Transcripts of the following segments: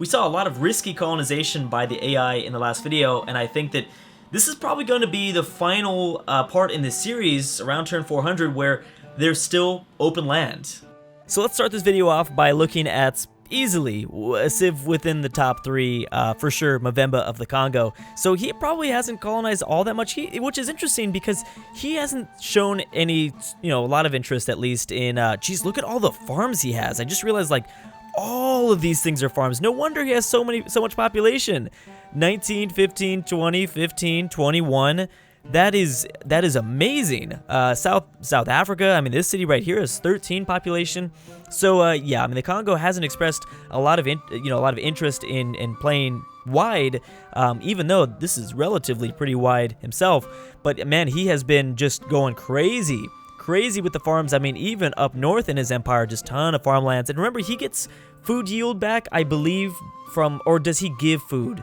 We saw a lot of risky colonization by the AI in the last video, and I think that this is probably going to be the final part in this series around turn 400 where there's still open land. So let's start this video off by looking at easily a civ within the top 3, for sure, Movember of the Kongo. So he probably hasn't colonized all that much, which is interesting because he hasn't shown any, a lot of interest at least in, geez, look at all the farms he has. I just realized, like, all of these things are farms. No wonder he has so much population. 19, 15, 20, 15, 21. That is amazing. South Africa, I mean, this city right here has 13 population. So yeah, I mean, the Congo hasn't expressed a lot of interest in playing wide, even though this is relatively pretty wide himself. But man, he has been just going crazy with the farms. I mean, even up north in his empire, just ton of farmlands. And remember, he gets food yield back, I believe, from, or does he give food?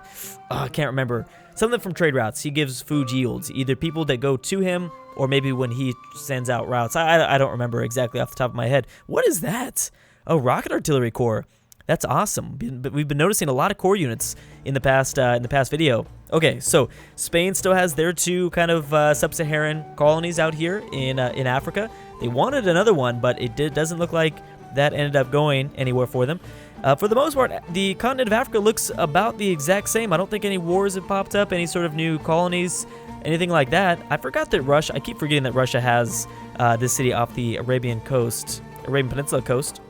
I can't remember. Something from trade routes. He gives food yields, either people that go to him, or maybe when he sends out routes. I don't remember exactly off the top of my head. What is that? Oh, rocket artillery corps. That's awesome. But we've been noticing a lot of core units in the past video. Okay, so Spain still has their 2 kind of sub-Saharan colonies out here in Africa. They wanted another one, but it doesn't look like that ended up going anywhere for them. For the most part, the continent of Africa looks about the exact same. I don't think any wars have popped up, any sort of new colonies, anything like that. I forgot that I keep forgetting that Russia has this city off the Arabian Peninsula coast.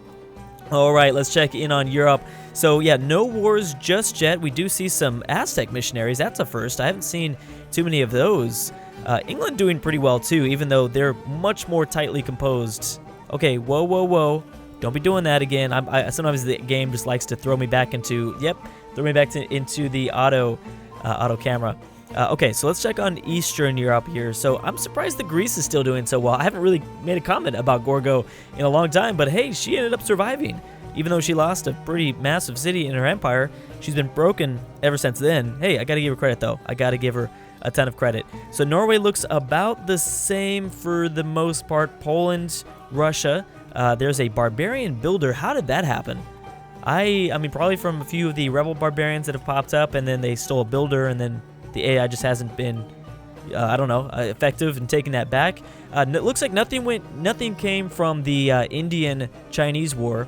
All right, let's check in on Europe. So yeah, no wars just yet. We do see some Aztec missionaries. That's a first. I haven't seen too many of those. England doing pretty well too, even though they're much more tightly composed. Okay, whoa. Don't be doing that again. Sometimes the game just likes to throw me back into, into the auto camera. Okay, so let's check on Eastern Europe here. So I'm surprised that Greece is still doing so well. I haven't really made a comment about Gorgo in a long time, but hey, she ended up surviving. Even though she lost a pretty massive city in her empire, she's been broken ever since then. Hey, I gotta give her credit though. I gotta give her a ton of credit. So Norway looks about the same for the most part. Poland, Russia. There's a barbarian builder. How did that happen? I mean, probably from a few of the rebel barbarians that have popped up, and then they stole a builder, and then the AI just hasn't been, effective in taking that back. It looks like nothing came from the Indian-Chinese war,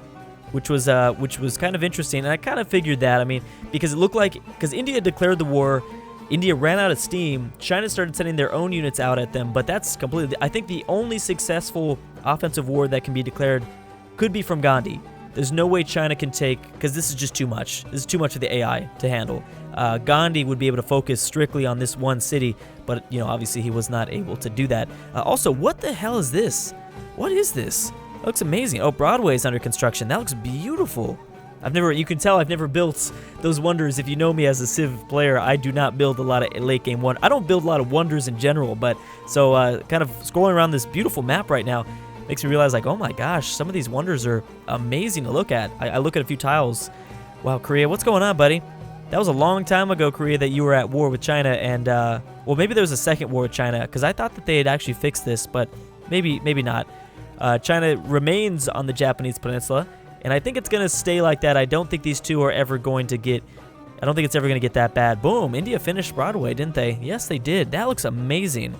which was kind of interesting, and I kind of figured that. I mean, because it looked like, because India declared the war, India ran out of steam, China started sending their own units out at them, but that's completely, I think the only successful offensive war that can be declared could be from Gandhi. There's no way China can take, because this is just too much. This is too much for the AI to handle. Gandhi would be able to focus strictly on this one city, but, obviously he was not able to do that. Also, what the hell is this? What is this? That looks amazing. Oh, Broadway is under construction. That looks beautiful. You can tell I've never built those wonders. If you know me as a Civ player, I do not build a lot of late game I don't build a lot of wonders in general, but so kind of scrolling around this beautiful map right now makes me realize, like, oh my gosh, some of these wonders are amazing to look at. I look at a few tiles. Wow, Korea, what's going on, buddy? That was a long time ago, Korea, that you were at war with China, and well, maybe there was a second war with China, because I thought that they had actually fixed this, but maybe not. China remains on the Japanese peninsula, and I think it's going to stay like that. I don't think these two are ever going to get, I don't think it's ever going to get that bad. Boom, India finished Broadway, didn't they? Yes, they did. That looks amazing.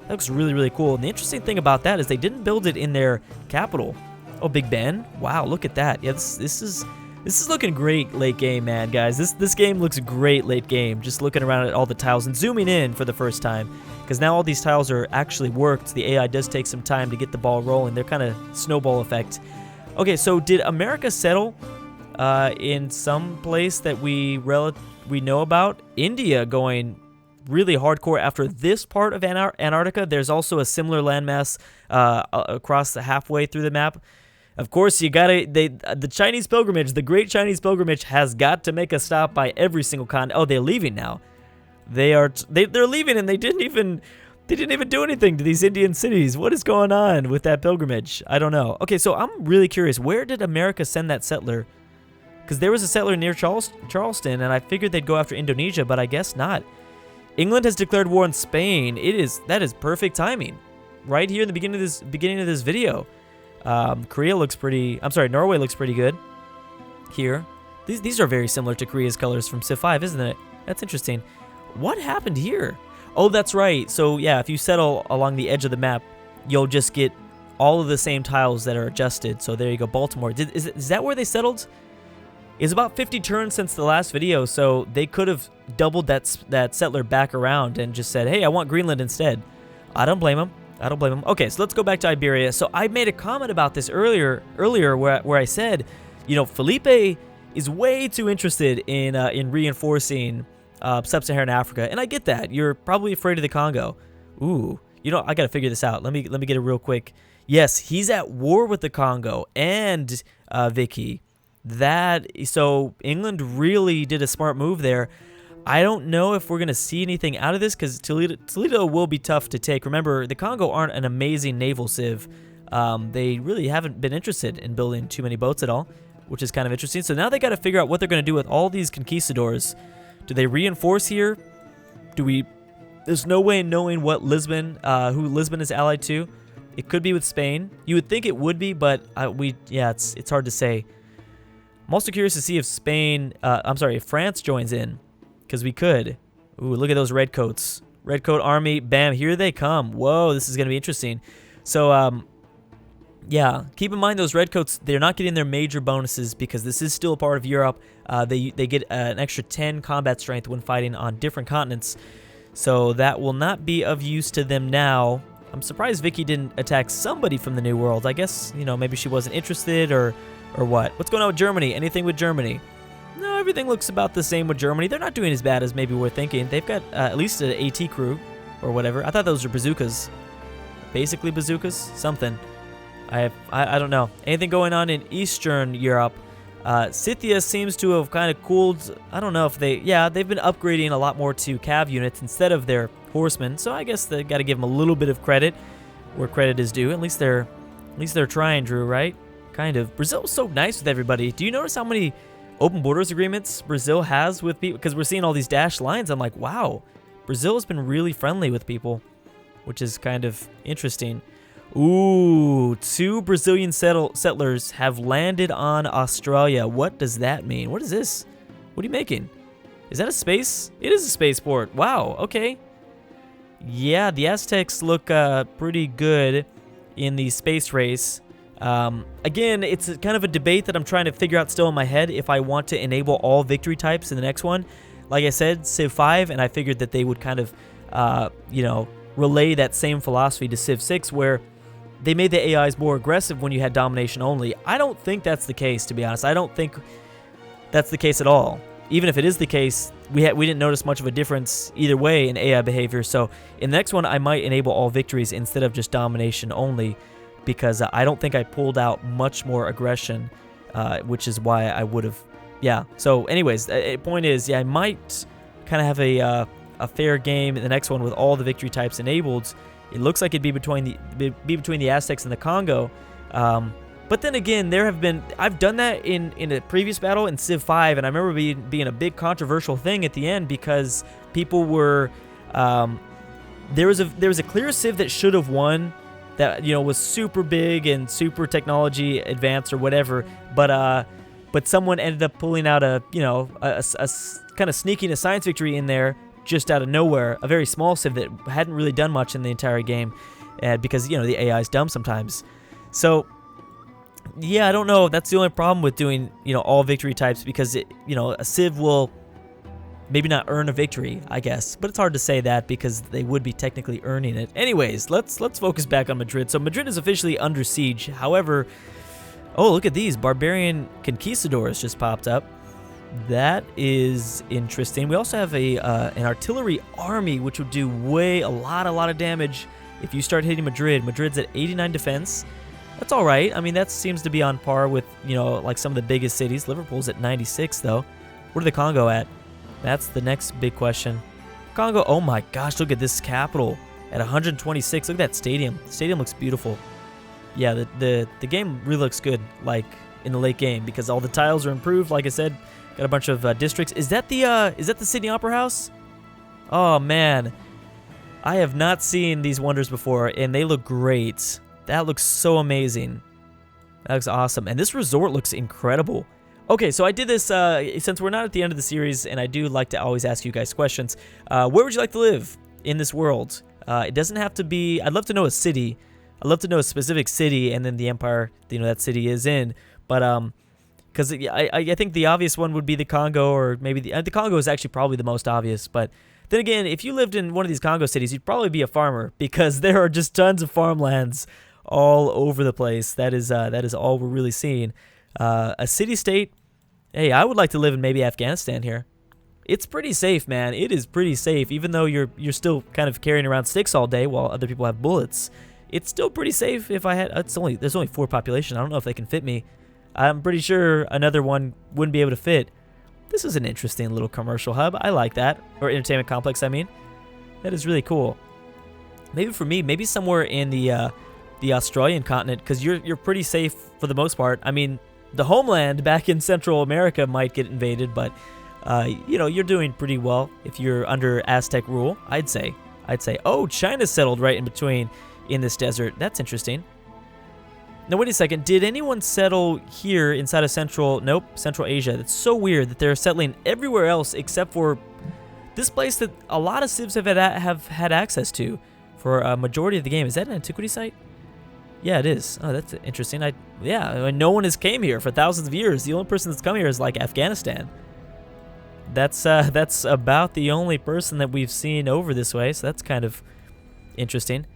That looks really, really cool. And the interesting thing about that is they didn't build it in their capital. Oh, Big Ben. Wow, look at that. Yeah, this is looking great late game, man, guys. This game looks great late game. Just looking around at all the tiles and zooming in for the first time, because now all these tiles are actually worked. The AI does take some time to get the ball rolling. They're kind of snowball effect. Okay, so did America settle in some place that we know about? India going really hardcore after this part of Antarctica. There's also a similar landmass across the halfway through the map. Of course, the Chinese pilgrimage, the Great Chinese Pilgrimage, has got to make a stop by every single continent. Oh, they're leaving now. They're leaving, and they didn't even do anything to these Indian cities. What is going on with that pilgrimage? I don't know. Okay, so I'm really curious. Where did America send that settler? Because there was a settler near Charleston, and I figured they'd go after Indonesia, but I guess not. England has declared war on Spain. That is perfect timing. Right here in the beginning of this video. Norway looks pretty good here. These are very similar to Korea's colors from Civ 5, isn't it? That's interesting. What happened here? Oh, that's right. So yeah, if you settle along the edge of the map, you'll just get all of the same tiles that are adjusted. So there you go, Baltimore. Is that where they settled? It's about 50 turns since the last video, so they could have doubled that settler back around and just said, hey, I want Greenland instead. I don't blame them. I don't blame them. Okay, so let's go back to Iberia. So I made a comment about this earlier where I said, you know, Felipe is way too interested in reinforcing sub-Saharan Africa, and I get that. You're probably afraid of the Congo. Ooh, you know, I gotta figure this out. Let me get it real quick. Yes, he's at war with the Congo and Vicky. So England really did a smart move there. I don't know if we're going to see anything out of this because Toledo will be tough to take. Remember, the Congo aren't an amazing naval civ. They really haven't been interested in building too many boats at all, which is kind of interesting. So now they got to figure out what they're going to do with all these conquistadors. Do they reinforce here? There's no way knowing what Lisbon, who Lisbon is allied to. It could be with Spain. You would think it would be, but it's hard to say. I'm also curious to see if if France joins in. Because we could. Ooh, look at those redcoats. Redcoat army. Bam, here they come. Whoa, this is going to be interesting. So, yeah, keep in mind those redcoats, they're not getting their major bonuses because this is still a part of Europe. They get an extra 10 combat strength when fighting on different continents. So that will not be of use to them now. I'm surprised Vicky didn't attack somebody from the New World. I guess, you know, maybe she wasn't interested or what. What's going on with Germany? Anything with Germany? No, everything looks about the same with Germany. They're not doing as bad as maybe we're thinking. They've got at least an AT crew or whatever. I thought those were bazookas. Basically bazookas? Something. I don't know. Anything going on in Eastern Europe? Scythia seems to have kind of cooled. I don't know if they've been upgrading a lot more to cav units instead of their horsemen. So I guess they got to give them a little bit of credit where credit is due. At least they're trying, Drew, right? Kind of. Brazil's so nice with everybody. Do you notice how many open borders agreements Brazil has with people? Because we're seeing all these dashed lines. I'm like, wow, Brazil has been really friendly with people, which is kind of interesting. Ooh, 2 Brazilian settlers have landed on Australia. What does that mean? What is this? What are you making? Is that a space? It is a spaceport. Wow, okay. Yeah, the Aztecs look pretty good in the space race. Again, it's kind of a debate that I'm trying to figure out still in my head if I want to enable all victory types in the next one. Like I said, Civ 5, and I figured that they would kind of, relay that same philosophy to Civ 6 where they made the AIs more aggressive when you had domination only. I don't think that's the case, to be honest. I don't think that's the case at all. Even if it is the case, we didn't notice much of a difference either way in AI behavior. So in the next one, I might enable all victories instead of just domination only, because I don't think I pulled out much more aggression, which is why I would have. Yeah. So anyways, the point is, I might kind of have a fair game in the next one with all the victory types enabled. It looks like it'd be between the Aztecs and the Congo. But then again, I've done that in a previous battle in Civ 5, and I remember being a big controversial thing at the end because people were there was a clear Civ that should have won, that was super big and super technology advanced or whatever, but someone ended up pulling out a kind of sneaking a science victory in there just out of nowhere, a very small Civ that hadn't really done much in the entire game, because the AI is dumb sometimes. So yeah, I don't know. That's the only problem with doing all victory types, because a Civ will maybe not earn a victory, I guess, but it's hard to say that because they would be technically earning it. Anyways, let's focus back on Madrid. So Madrid is officially under siege. However, oh, look at these barbarian conquistadors just popped up. That is interesting. We also have an artillery army, which would do a lot of damage if you start hitting Madrid. Madrid's at 89 defense. That's all right. I mean, that seems to be on par with like some of the biggest cities. Liverpool's at 96 though. What are the Congo at? That's the next big question. Congo, oh my gosh, look at this capital at 126. Look at that stadium. The stadium looks beautiful. Yeah, the game really looks good, like in the late game, because all the tiles are improved. Like I said, got a bunch of districts. Is that the Sydney Opera House? Oh man, I have not seen these wonders before, and they look great. That looks so amazing. That looks awesome, and this resort looks incredible. Okay, so I did this, since we're not at the end of the series, and I do like to always ask you guys questions, where would you like to live in this world? It doesn't have to be, I'd love to know a city. I'd love to know a specific city, and then the empire, that city is in. But, because I think the obvious one would be the Congo, or maybe the Congo is actually probably the most obvious. But then again, if you lived in one of these Congo cities, you'd probably be a farmer, because there are just tons of farmlands all over the place. That is all we're really seeing. A city-state, hey, I would like to live in maybe Afghanistan here. It's pretty safe, man. It is pretty safe, even though you're still kind of carrying around sticks all day while other people have bullets. It's still pretty safe. If I had, there's only 4 population. I don't know if they can fit me. I'm pretty sure another one wouldn't be able to fit. This is an interesting little commercial hub. I like that, or entertainment complex. I mean, that is really cool. Maybe for me, maybe somewhere in the Australian continent, because you're pretty safe for the most part. I mean, the homeland back in Central America might get invaded, but you're doing pretty well if you're under Aztec rule. I'd say. Oh, China's settled right in between in this desert. That's interesting. Now, wait a second. Did anyone settle here inside of Central Asia? That's so weird that they're settling everywhere else except for this place that a lot of civs have had access to for a majority of the game. Is that an antiquity site? Yeah, it is. Oh, that's interesting. No one has came here for thousands of years. The only person that's come here is like Afghanistan. That's about the only person that we've seen over this way. So that's kind of interesting.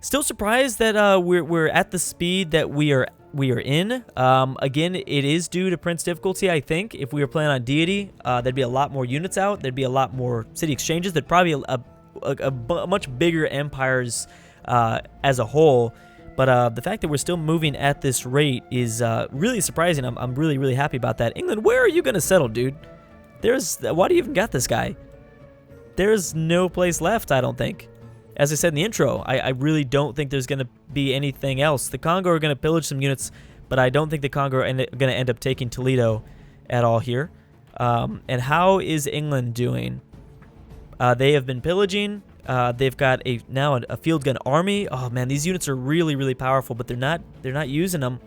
Still surprised that we're at the speed that we are in. Again, it is due to Prince difficulty. I think if we were playing on deity, there'd be a lot more units out. There'd be a lot more city exchanges. There'd probably a much bigger empires as a whole. But the fact that we're still moving at this rate is really surprising. I'm really, really happy about that. England, where are you going to settle, dude? Why do you even got this guy? There's no place left, I don't think. As I said in the intro, I really don't think there's going to be anything else. The Congo are going to pillage some units, but I don't think the Congo are going to end up taking Toledo at all here. And how is England doing? They have been pillaging. They've got now a field gun army. Oh man, these units are really, really powerful, but they're not using them.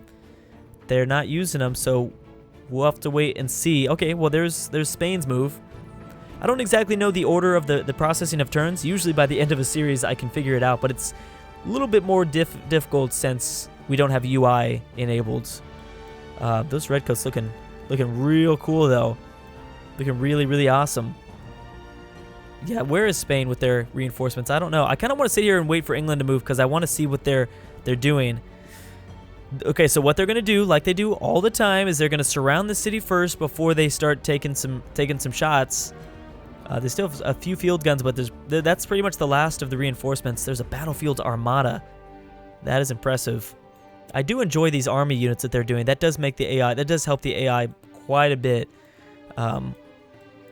They're not using them, so we'll have to wait and see. Okay, well there's Spain's move. I don't exactly know the order of the processing of turns. Usually by the end of a series I can figure it out, but it's a little bit more difficult since we don't have UI enabled. Those redcoats looking real cool though. Looking really, really awesome. Yeah, where is Spain with their reinforcements? I don't know. I kind of want to sit here and wait for England to move because I want to see what they're doing. Okay, so what they're going to do, like they do all the time, is they're going to surround the city first before they start taking some shots. They still have a few field guns, but that's pretty much the last of the reinforcements. There's a battlefield armada. That is impressive. I do enjoy these army units that they're doing. That does make the AI, that does help the AI quite a bit.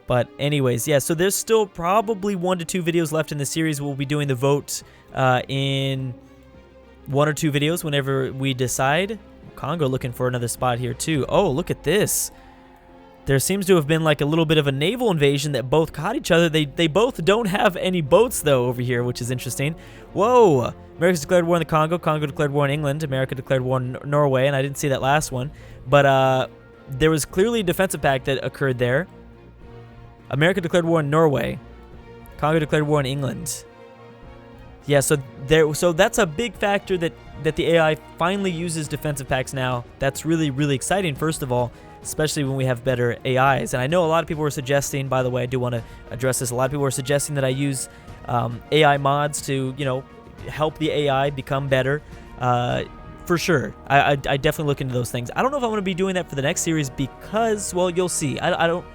But anyways, yeah, so there's still probably 1 to 2 videos left in the series. We'll be doing the vote in 1 or 2 videos whenever we decide. Kongo looking for another spot here too. Oh, look at this. There seems to have been like a little bit of a naval invasion that both caught each other. They both don't have any boats though over here, which is interesting. Whoa! America's declared war on the Congo. Congo declared war on England. America declared war on Norway, and I didn't see that last one. But there was clearly a defensive pact that occurred there. America declared war on Norway. Congo declared war on England. Yeah, so that's a big factor that the AI finally uses defensive pacts now. That's really, really exciting, first of all, especially when we have better AIs. And I know a lot of people were suggesting, by the way, I do want to address this, a lot of people were suggesting that I use AI mods to, help the AI become better. For sure. I definitely look into those things. I don't know if I'm going to be doing that for the next series because, well, you'll see. I don't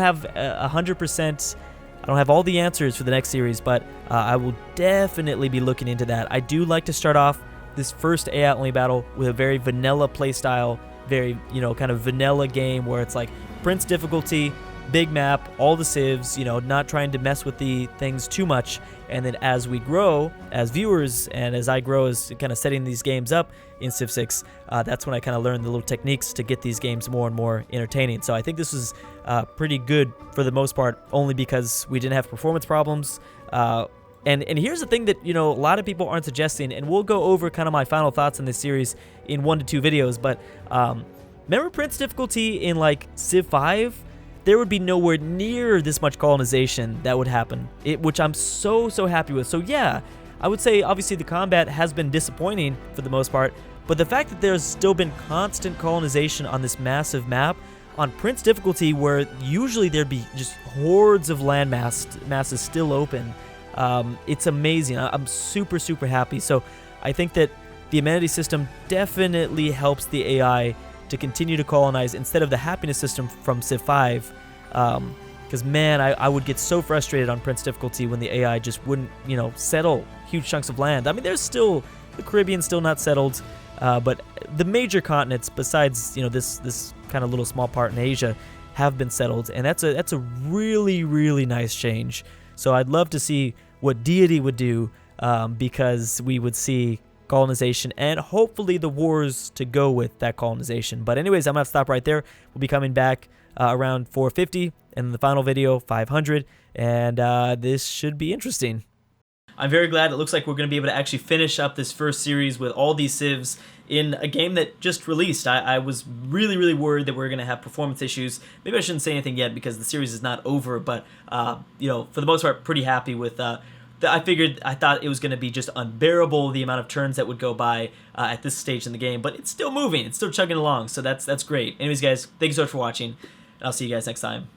have 100%. I don't have all the answers for the next series, but I will definitely be looking into that. I do like to start off this first AI-only battle with a very vanilla playstyle, very, kind of vanilla game where it's like Prince difficulty, big map, all the civs, not trying to mess with the things too much. And then as we grow, as viewers, and as I grow as kind of setting these games up in Civ 6, that's when I kind of learn the little techniques to get these games more and more entertaining. So I think this was pretty good for the most part, only because we didn't have performance problems. And here's the thing that, a lot of people aren't suggesting, and we'll go over kind of my final thoughts on this series in 1 to 2 videos, but Remember Prince difficulty in like Civ 5? There would be nowhere near this much colonization that would happen, which I'm so happy with. So yeah, I would say obviously the combat has been disappointing for the most part, but the fact that there's still been constant colonization on this massive map, on Prince difficulty where usually there'd be just hordes of land masses still open, it's amazing. I'm super happy. So I think that the amenity system definitely helps the AI to continue to colonize instead of the happiness system from Civ 5. Because man, I would get so frustrated on Prince difficulty when the AI just wouldn't, settle huge chunks of land. I mean, there's still the Caribbean still not settled, but the major continents besides this kind of little small part in Asia have been settled, and that's a really nice change. So I'd love to see what Deity would do, because we would see colonization and hopefully the wars to go with that colonization. But anyways, I'm gonna have to stop right there. We'll be coming back around 450 and the final video 500, and this should be interesting. I'm very glad it looks like we're going to be able to actually finish up this first series with all these civs in a game that just released. I was really worried that we were going to have performance issues. Maybe I shouldn't say anything yet because the series is not over, but for the most part, pretty happy with I thought it was going to be just unbearable, the amount of turns that would go by at this stage in the game, but it's still moving. It's still chugging along, so that's great. Anyways, guys, thank you so much for watching, and I'll see you guys next time.